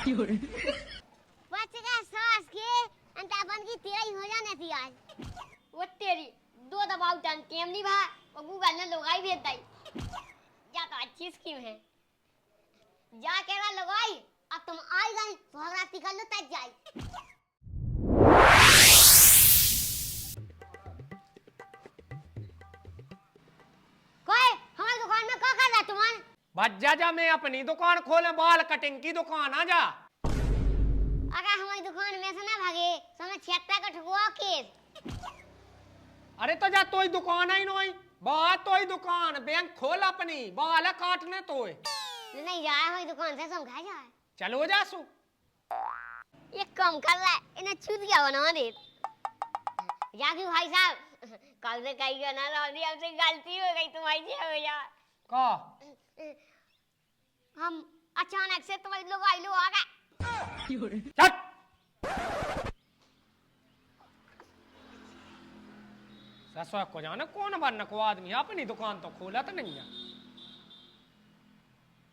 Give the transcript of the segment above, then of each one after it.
बच गया सास के अंतापन की तेरा ही हो जाने थी आज। वो तेरी दो दबाव टन टेम नहीं भा और गूगल ने लगाई भेज दी। या तो अच्छी स्कीम है। जा के ना लगाई अब तुम आई गई भगराती कर लो तज जाई। कोई हमारी दुकान में क्या कर रहा तुम्हारे? भज्जा जा मैं अपनी दुकान खोले बाल कटिंग की दुकान आ जा। अगर हमारी दुकान में से ना भागे तो मैं 76 का ठगुआ केस। अरे तो जा तोई दुकान आई नोई बात तोई दुकान बैंक खोल अपनी बाल काटने तोय नहीं जाए हमारी दुकान से समझा जाए। चलो जा सु ये कम कर रहा है इन्हें चूतिया बना दे। जाकी भाई साहब कल से कहीं का ना रही हमसे गलती हो गई तुम्हारी से हो जा का हम अचानक से तुम्हारी लोग आई लो आ गए। चट ससुर को जाने कौन बनने को आदमी अपनी दुकान तो खोला तो नहीं है।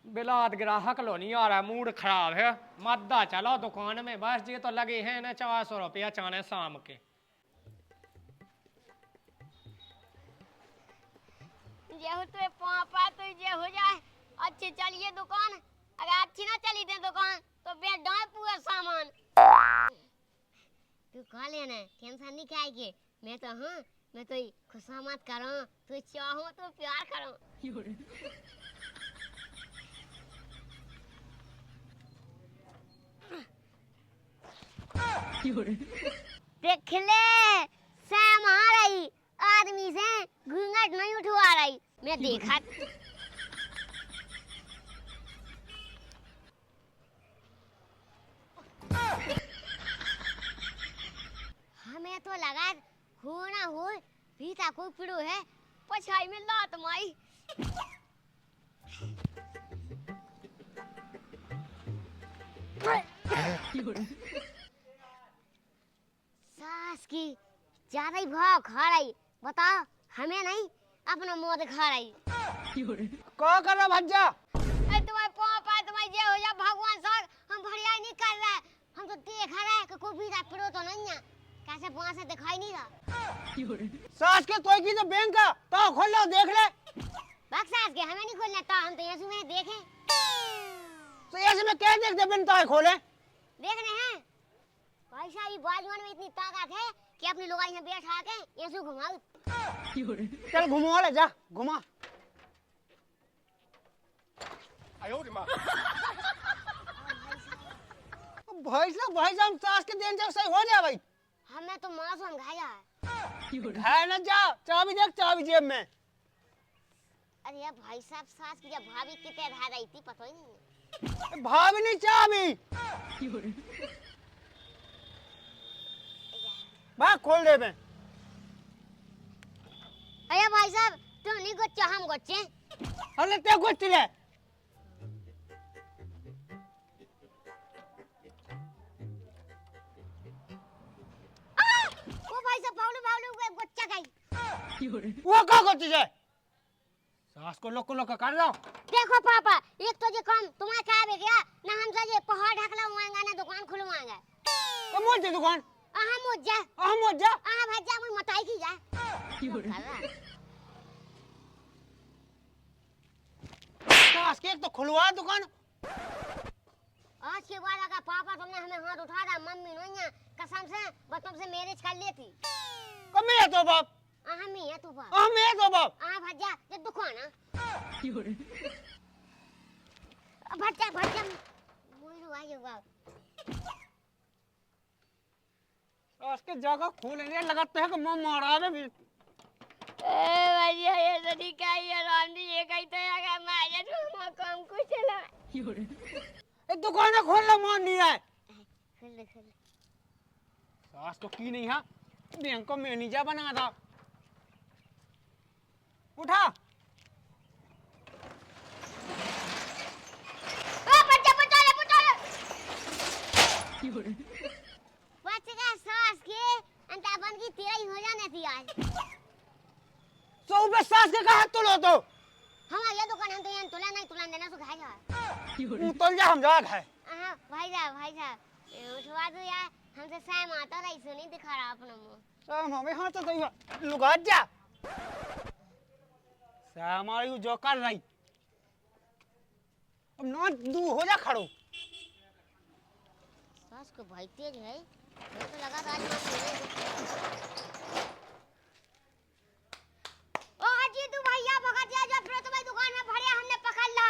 बिलात ग्राहक लो नहीं आ रहा मूड खराब है मद्दा चलो दुकान में बस ये तो लगे हैं ना 400 रुपया चाने शाम के। ये हो तो पापा तो ये हो जाए अच्छी चलिए दुकान अगर अच्छी ना चली थे दुकान तो बेच डाल पूरा सामान। तू कह लेना टेंशन नहीं खाएगी मैं तो हूँ मैं तो खुशामद करूँ तू चाहो तो प्यार करूँ। देख ले सैम आ रही आदमी से घूंघट नहीं उठवा रही मैं देखा। हमें तो लगा हो ना हो भीता कोई पिड़ो है पछाई में लात माई। सास की ज्यादा ही भाव खा रही बताओ हमें नहीं अपना मौत खा रही। क्या कर रहा भज्जा तुम्हारे पापा तुम्हारे जे हो जा भगवान सर हम भरियाई नहीं कर रहे हम तो देख रहे कि कोई भी पिड़ो तो नहीं है कैसे वहां से दिखाई नहीं रहा। सास के तोय की तो बैंक का तो खोल लो देख ले बस सास के हमें नहीं खोलना तो हम तो यीशु में देखें तो ऐसे में क्या देख दे बिन तो खोले देख रहे हैं पैसा भी बाजवान में इतनी ताकत है कि अपनी लोग यहाँ बैठा के यीशु घुमाओ। चल घुमा ले जा घुमा। भाई साहब सास के देन जब सही हो जाए भाई हमें तो मासूम घाया है। घाय न जा चाबी देख चाबी जेब में। अरे यार भाई साहब सास की जब भाभी कितने धा रही थी पता ही नहीं। भाभी नहीं चाबी बात खोल दे मैं। अरे भाई साहब तुम नहीं गोच्चा हम गोच्चे। अरे ते गोच्चे ले वो भाई साहब भावलू गोच्चा गई। वो क्या गोच्चे है सास को लोक कर रहा। देखो पापा एक तो जो काम तुम्हारे क्या भी गया ना हम ये पहाड़ ढकला हुआंगा ना दुकान खुलवाएंगे। कब मोड़ दुकान अहम जा भज्जा मुझे मताई की जा। सास के एक तो खुलवा दुकान। आज के बाद अगर पापा तुमने हमें हाथ उठा दिया मम्मी नहीं है कसम से बस तुमसे मैरिज कर लेती। कब मैं तो बाप हम ही है तू बाप मैं तो बाप भज्जा ये दुकान है भज्जा बोलो आइए बाप सास के जगह खोलने लगाते हैं कि मैं मारा रे भी भैया ये तो नहीं कही है रानी ये कहते हैं अगर मैं ये तो काम कुछ चला ये दुकान खोलना मान नहीं है। खोल सास तो की नहीं है बैंक को मैनेजर बना था उठा बच्चा सास के अंतापन की तेरा ही हो जाने थी आज। सौ पे सास के कहा तुलो तो हमारे दुकान हम तो यहाँ तुला नहीं तुला देना तो खाएगा। तोल जा हम जा खाए। भाई साहब उठवा दो यार, हमसे सैम आता रही सुनी दिखा रहा अपना मुंह। सैम हमें हाँ तो लुगा जा सैम आई जो कर रही अब ना दू हो जा खड़ो। सास को भाई तेज है, मुझे तो लगा था आज मैं ओ अजी तू भैया भगा दिया जो फिर तुम्हारी दुकान में भरे हमने पकड़ ला।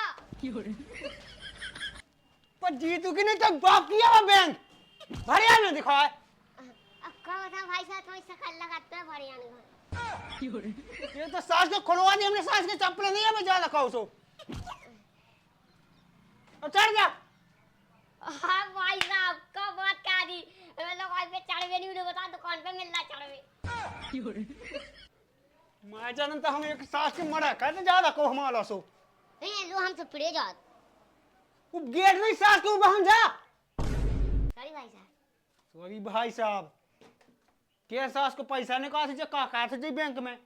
पर जीतू की नहीं तो बाप किया वो बैंक भरिया नहीं दिखा है। अब कहो था भाई साहब तुम्हें शकल लगाते हैं भरिया नहीं। ये तो सास को खुलवा दी हमने, सास के चप्पल नहीं है मैं ज्यादा खाऊं सो अब चढ़ जा। हाँ भाई साहब कब बात क्या दी, मैं लोग आज पे चढ़वे नहीं, उन्हें बता दुकान पे मिलना चढ़वे। मैं जानन तो हम एक सास के मरा कहते ज्यादा को हमारा सो नहीं लो हमसे पिड़े जात। वो गेट नहीं सास के बहन जा। सॉरी भाई साहब। सॉरी भाई साहब के सास को पैसा निकाल से का थे जी बैंक में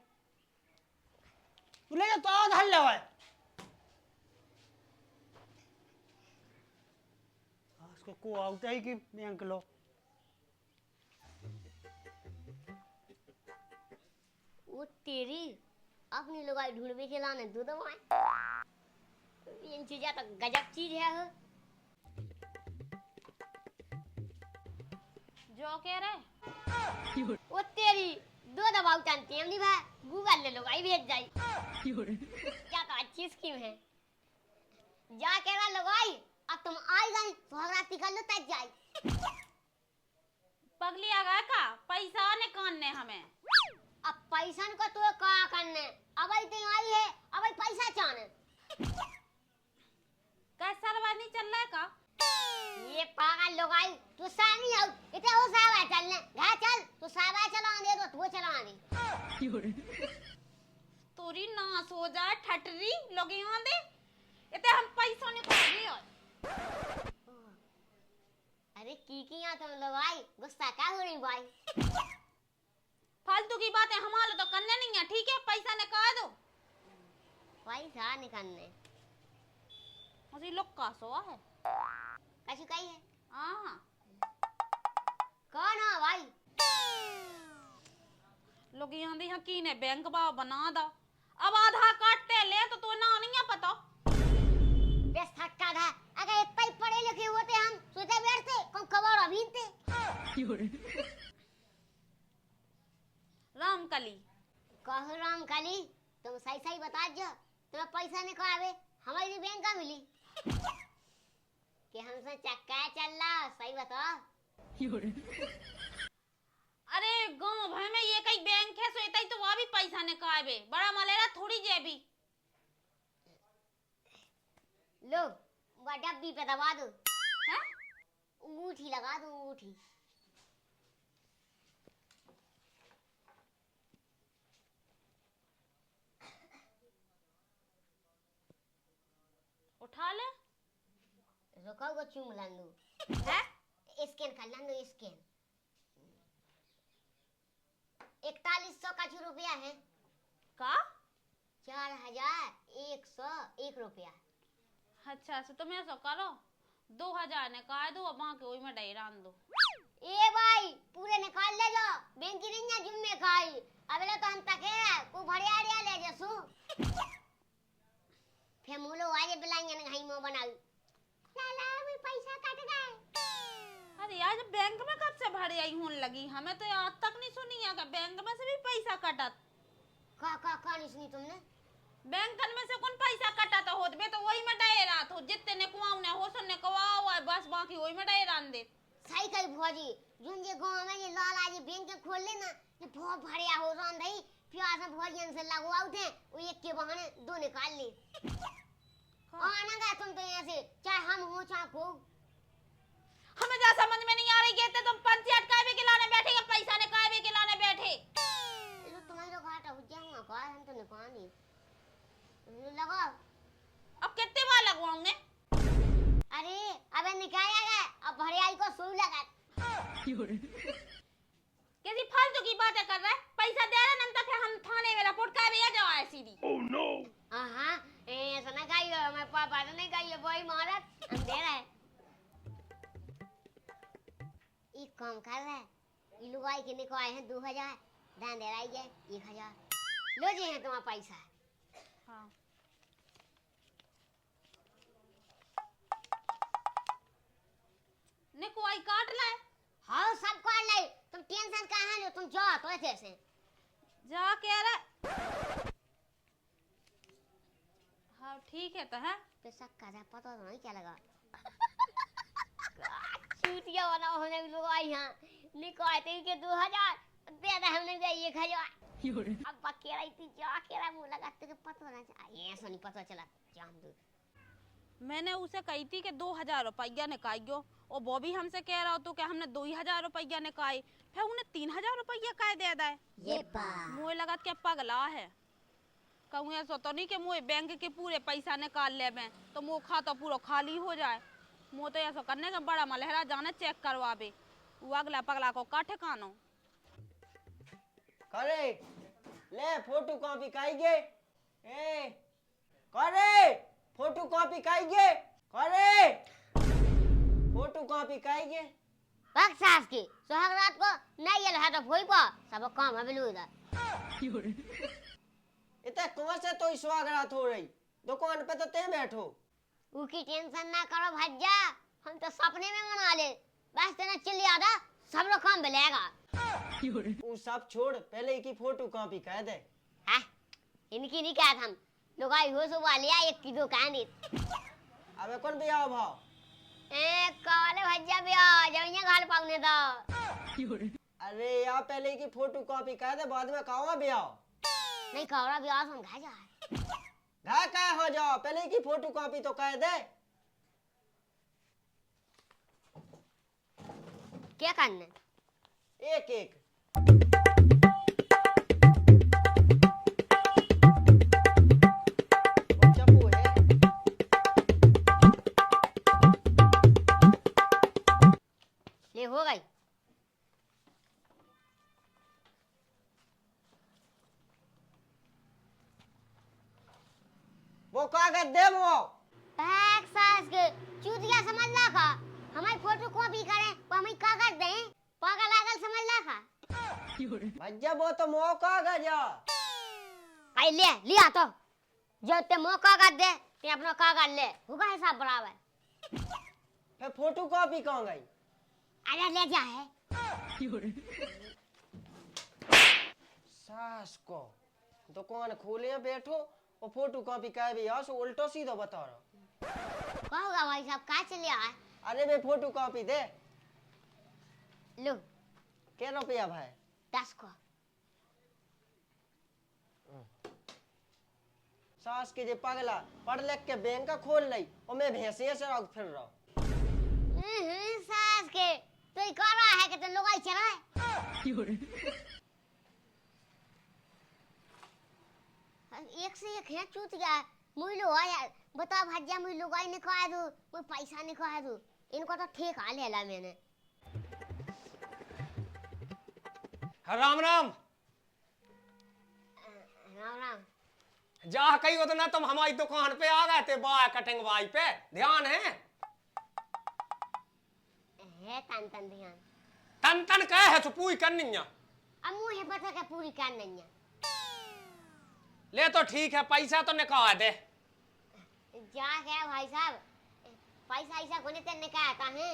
तू ले जा तो आज हल ले सास को आउट है कि बैंक लो। वो तेरी अपनी लोग आई ढूंढ के लाने दूध माए, ये चीज़ें तो गजब चीज है हो। जो कह रहे वो तेरी दो दबाव जानती है नहीं भाई, गूगल ले लोग आई भेज जाई। क्या तो अच्छी स्कीम है, जा कह रहा लगाई अब तुम आई गई सुहागराती कर लो तब जाई। पगली आ गया का पैसा निकालने हमें। अब पैसा को तो क्या करने, अब आई आई है अब आई पैसा चाहने। कैसा रवा नहीं चल रहा है का ये पागल लोग आई तू सानी हो इतने हो सावा चलने घर चल तू सावा चला दे तो तू चला दे। तोरी ना सो जाए ठटरी लोग यहाँ दे इतने हम पैसा निकाल लियो। अरे की यहाँ तुम लोग आई गुस्सा क्या हो रही भाई। फालतू की बातें हमारे तो करने नहीं है, ठीक है पैसा निकाल दो। पैसा निकालने मुझे लोग का सोआ है कैसी कही है। हाँ कौन है भाई। लोग यहाँ दे की ने बैंक बा बना दा, अब आधार कार्ड ते ले तो ना नहीं है पता। बेस थक्का था अगर इतना ही पढ़े लिखे होते हम सोचे बैठते कौन खबर अभी थे। रामकली कहो राम काली तुम सही सही बता जो तुम्हें पैसा निकाले हमारी बैंक का मिली कि हमसे चक्का चल रहा सही बताओ। अरे गांव भर में ये कई बैंक है सोता ही तो वहाँ भी पैसा निकाले बड़ा मलेरा थोड़ी जेबी। लो वो डब्बी पे दबा दो, हैं अंगूठी लगा दो अंगूठी। उठा ले रुको वो चूम लन दो, है स्कैन कर लन दो स्कैन। 4100 का जो रुपया है का 4101 रुपया। अच्छा अच्छा तुम ऐसा करो 2000 निकाल दो अब वहाँ के वही में डायरान दो। ए भाई पूरे निकाल ले जाओ बैंक की नहीं है जुम्मे खाई अबले तो हम तक है को भड़िया ले जसू फिर मुलो वाले बुलाएंगे ना घाई मो बनाऊ लाला भी पैसा कट गए। अरे यार बैंक में कब से भर आई होने लगी, हमें तो आज तक नहीं सुनी है कि बैंक में से भी पैसा कटत। का नहीं सुनी तुमने। बैंक में से कौन पैसा कटत होत बे तो वही में डायरा तो जितने ने कुआऊ ने हो सुनने कुआऊ है बस बाकी वही में डायरान दे। सही कही भौजी जुन जे गांव में ये लाला जी बैंक खोल लेना ये बहुत बढ़िया हो रहा है प्याज में भौजियन से लगवाऊ थे वो एक के बहाने दो निकाल ली। आना का तुम तो यहाँ से चाहे हम हो चाहे को हमें जा समझ में नहीं आ रही कहते तुम पंचायत काय भी खिलाने बैठे या पैसा ने काय भी खिलाने बैठे। ये तुम्हारा घाटा हो जाऊंगा का हम तो निकाल ली लगाओ। अब कितने बार लगवाऊंगे। अरे अबे निकालेगा अब भरियाई को सुई लगा। कैसी फालतू की बातें कर रहा है, पैसा दे रहा नंतर फिर हम थाने में रिपोर्ट कर भेजा जाओ है सीधी। ओह नो ऐसा ना कहिए मैं पापा ने नहीं कहिए वही महाराज हम दे रहे हैं। काम कर रहा है ये लुगाई के निको आए हैं 2000 दान दे रही है 1000 लो जी है तुम्हारा पैसा हाँ निकुआई काट लाए हाँ सब काट लाई तुम टेंशन कहाँ लो तुम जाओ तो ऐसे से जा कह रहा हाँ ठीक है तो है तो शक्का जा पता तो नहीं क्या लगा चूतिया बना होने लोग आई यहाँ निको आए थे के 2000 दे दे हमने दे 1000 अब बकेरा इतनी जा केरा मुंह लगाते के पता ना ये ऐसा नहीं पता चला जान दो मैंने उसे कही थी कि 2000 रुपया निकालियो और वो भी हमसे कह रहा हो तो कि हमने 2000 रुपया निकाले फिर उन्हें 3000 रुपया कह दे दा ये मुझे लगा क्या पगला है कहूँ ऐसा तो नहीं कि मुझे बैंक के पूरे पैसा निकाल ले मैं तो मुँह खाता पूरा खाली हो जाए मुँह तो ऐसा करने का बड़ा मलहरा जाने चेक करवाबे वो अगला पगला को का ठिकानो करे ले फोटो कॉपी काइगे ए करे फोटो कॉपी काइगे करे फोटो कॉपी काइगे वक्त सास की सुहाग रात को नहीं ये तो भोई पा सब काम है बिलू इधर इतना कौन से तो स्वागत हो रही दुकान पे तो ते बैठो उसकी टेंशन ना करो भज्जा हम तो सपने में मना ले बस तेना चिल्ली आदा सब लोग काम मिलेगा वो सब छोड़ पहले की फोटो कॉपी कह दे हाँ इनकी नहीं कहा हम लोग आई हो सुबह लिया एक की दुकान अबे कौन भी आओ भाव काले भज्जा भी आ जाइए घाल पाउने तो अरे यार पहले की फोटो कॉपी कह दे बाद में कहाँ भी आओ नहीं कौरा भी आ हम घा जा घा का हो जाओ पहले की फोटो कॉपी तो कह दे क्या करना एक एक चप्पू है ले हो गई वो कागज दे वो बैग सास के चूतिया समझ ला का हमारी फोटो कॉपी करें वो हमें कागज दें पागल लागल समझ ला का भैया वो तो मो कागज है आई ले लिया तो जो ते मो कागज दे ते अपना कागज ले होगा हिसाब बराबर फिर फोटो कॉपी कहाँ गई अरे ले जा है सास को दुकान खोले बैठो और फोटो कॉपी का भी यार सो उल्टो सीधा बता रहा कहोगा भाई साहब का चले आए अरे बे फोटो कॉपी दे लो क्या रुपया भाई 10 को सास के जे पगला पढ़ लिख के बैंक का खोल ली और मैं भैंसे से आग फिर रहा सास के तो ही कर रहा है कि तो लोग आई चला है एक से एक है चूत गया मुइलो आया बता भज्जा मुइलो गाय ने खाया दो कोई पैसा नहीं खाया दो इनको तो ठीक हाल है ला मैंने राम राम राम राम जा कही हो तो ना तुम हमारी दुकान पे आ गए थे बाय कटिंग बाई पे ध्यान है तन तन ध्यान तन तन कह है चुपूई करनी है अब मुझे पता क्या पूरी कर नहीं है ले तो ठीक है पैसा तो निकाल दे जा गया भाई साहब पैसा ऐसा कोने ते निकाल का है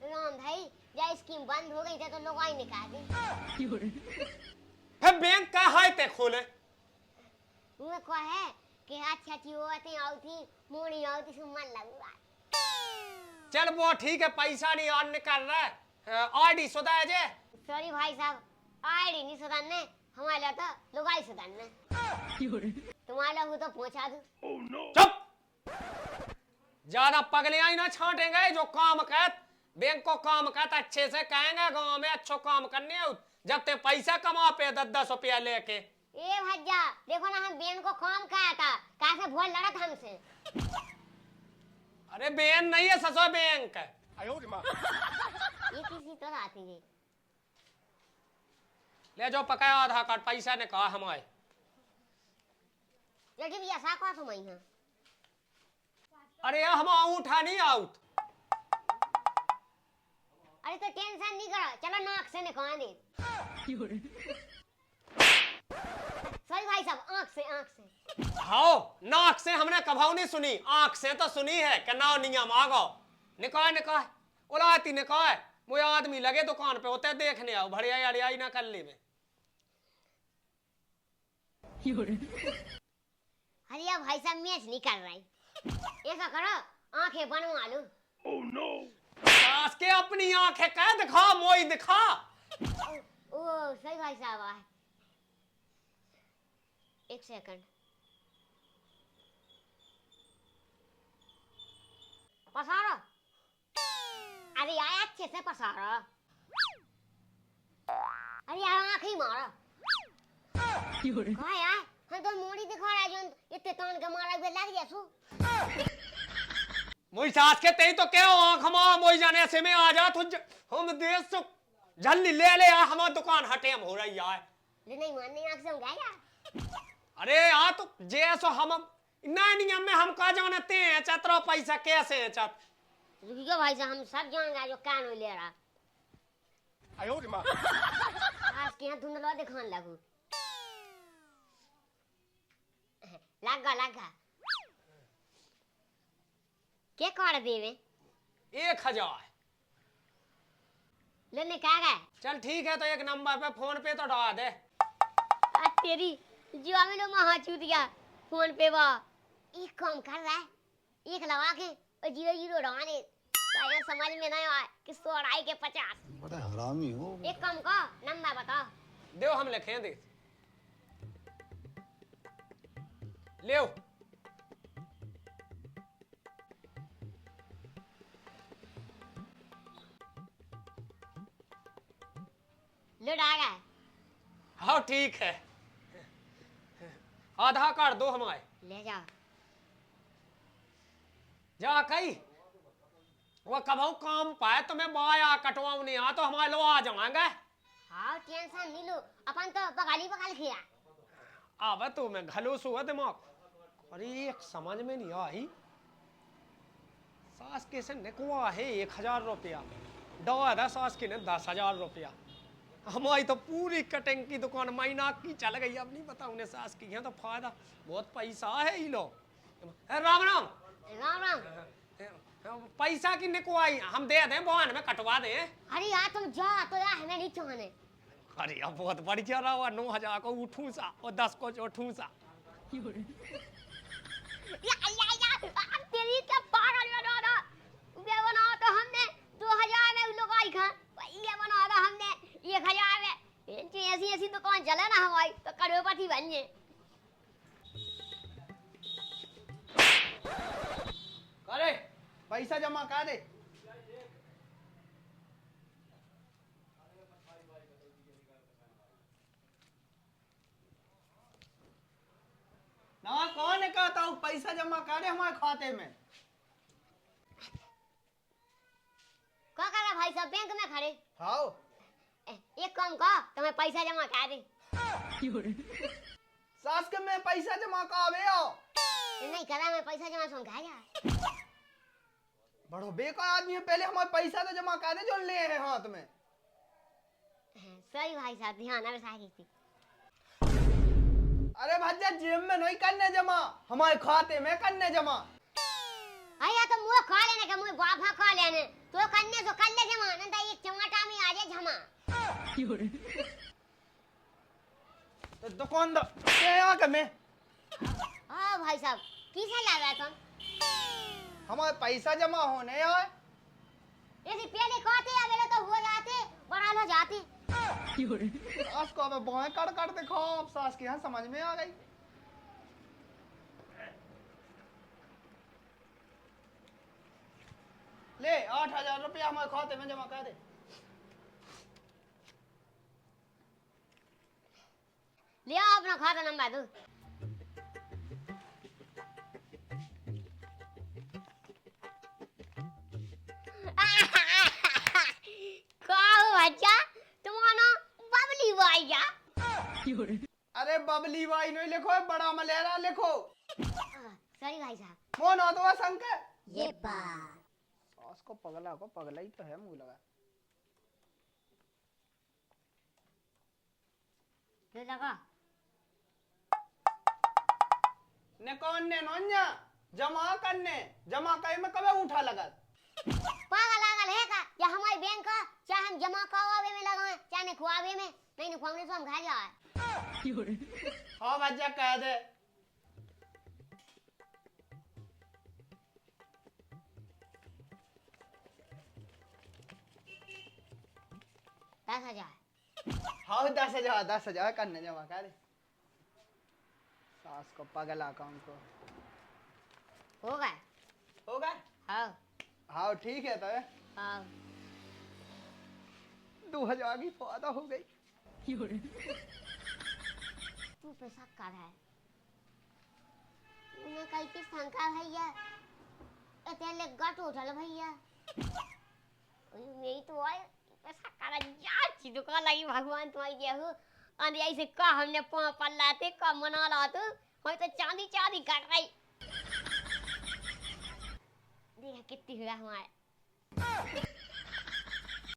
राम भाई या स्कीम बंद हो गई थी तो लोग आई निकाल दी फिर बैंक का है ते खोले वो को है कि अच्छा अच्छी वो आती आउती मोड़ी आउती सुमन लगवा चल वो ठीक है पैसा नहीं और निकल रहा है आईडी सुधा है जे सॉरी भाई साहब आईडी नहीं सुधारने हमारे लिए तो लोग आई सुधारने तुम्हारे लिए वो तो पहुंचा दूं चुप ज्यादा पगले आई ना छांटेंगे जो काम कहत बैंक को काम कहत अच्छे से कहेंगे गांव में अच्छो काम करने जब ते पैसा कमा पे 10-10 रुपया लेके ए भज्जा देखो ना हम बेन को काम कहा था कैसे भोल लड़ा था हमसे अरे बेन नहीं है ससुर बैंक ये किसी तरह आती है ले जो पकाया आधार कार्ड पैसा ने कहा हमारे लेकिन ये ऐसा कौन समझ है अरे हम आउट है नहीं आउट अरे तो टेंशन नहीं करो, चलो नाक से निकाल दे। सही भाई साहब, आंख से आंख से। हाँ नाक से हमने कभाऊ नहीं सुनी, आंख से तो सुनी है कि ना नियम आगो। निकाय निकाय उलाती निकाय, वो आदमी लगे दुकान पे होते देखने आओ, भड़िया अड़ियाई ना कर ली में। अरे भाई साहब मैच नहीं कर रही, ऐसा करो आंखें बनवा लो। ओह नो, सास के अपनी आंखें कह दिखा, मोई दिखा। ओ सही भाई साहब आए, एक सेकंड। पसारो, अरे यार अच्छे से पसारो। अरे यार आंख ही मारो। कहा यार हम तो मोड़ी दिखा रहा जो इतने तान के मारा हुए लग जासू। मोई सास के तई तो क्या आंख हम मोई जाने से में आ जा, तू हम देश से जल्दी ले ले आ, हमारी दुकान हटे हम हो रही है। ले नहीं मानने आंख से गाया। अरे यार तो जैसो हम ना नियम में हम का जानते हैं चतरो पैसा कैसे है चत। रुकियो भाई साहब, हम सब जान जो कान हो ले रहा। आयो रे मां, आज के यहाँ धुंधला दिखान लगू। लगा क्या कर देवे? 1000 लेने क्या गए? चल ठीक है, तो एक नंबर पे फोन पे तो डाल दे। तेरी जो में लो महा चूतिया फोन पे बा एक काम कर रहा है, एक लगा के और 0 डाले तो ये समझ में नहीं आए कि 100 के 50। बड़ा हरामी हो। एक काम का नंबर बता। दो हम लिखे दे ले लुट आ गया। हाँ ठीक है, आधार कार्ड दो हमारे। ले जा जा कही वो कभाऊ काम पाए तो मैं बाया कटवाऊ नहीं आ तो हमारे लोग आ जाएंगे। हाँ टेंशन नहीं लो, अपन तो बगाली खिया। अब तो मैं घलूस हुआ दिमाग। अरे एक समझ में नहीं आई, सास के से निकवा है 1000 रुपया, दवा था सास के ने 10,000 रुपया। हमारी तो पूरी कटिंग की दुकान महीना की चल गई। अब नहीं पता उन्हें सास की है तो फायदा बहुत पैसा है ये लोग। राम राम राम राम। पैसा की निकवाई हम दे दें, बहन में कटवा दें। अरे यार तुम जा तो यार हमें नहीं चाहने। अरे अब बहुत बढ़िया रहा हुआ, 9,000 को उठू सा और 10 को उठू सा। अब तेरी क्या पागल बना रहा, ये बना तो हमने 2000 में लोग आई खा, ये बना रहा हमने 1000 में। ऐसी दुकान चले ना हमारी तो करोड़पति बन जाए। अरे पैसा जमा कर दे। ना कौन ने कहता हूँ पैसा जमा कर दे हमारे खाते में। क्या कर रहा भाई साहब, बैंक में खड़े? हाँ एक काम कर, तुम्हें पैसा जमा कर दे। सास के मैं पैसा जमा करावे हो। नहीं करा, मैं पैसा जमा सुन खाया। बड़ो बेकार आदमी है, पहले हमारे पैसा तो जमा कर दे जो ले हैं हाथ में। सही भाई साहब, ध्यान अब साकी थी। अरे भज्जा जेब में नहीं करने जमा, हमारे खाते में करने जमा। अरे तो मुँह खा लेने का, मुँह बाफा खा लेने तो करने तो कर ले जमा, नहीं तो एक चमाटा में आ जाए जमा। तो दुकानदार क्या के मैं हाँ भाई साहब, किसे ला रहा तुम? हमारे पैसा जमा होने यार। ऐसे पहले खाते या मेरे तो हो जाते, बड़ा हो जाते। सास को अब बाएं कर दिखाओ, अब सास के यहाँ समझ में आ गई। ले 8,000 रुपया हमारे खाते में जमा कर दे। ले आओ अपना खाता नंबर दो। बच्चा तुम्हारा बबली भाईया। अरे बबली भाई नहीं लिखो, बड़ा मलेरा लिखो। सॉरी भाई साहब। मोन हो तो शंकर ये बात सास को पगला ही तो है मुंह लगा। ले लगा ने कौन ने नोन्या जमा करने जमा करे में कबे उठा लगा पागल आगल है का या हमारे बैंक का चाहे हम जमा करवावे में लगाए चाहे ने खुआवे में नहीं खुआने से हम खा जाए हाँ भैया कह दे 10,000 हाँ 10,000 करने जमा कर सास को पगला काम को हो गए होगा हाँ हाँ ठीक है तो हाँ 2,000 की फायदा हो गई तू पैसा कर है उन्हें कई की शंका भैया इतने गट उठल भैया यही तो आए पैसा कर यार चीजों का लगी भगवान तुम्हारी दिया हो अंधे ऐसे का हमने पल्लाते का मना लाते हम तो चांदी चांदी कर रही देखा कितनी हुआ हमारे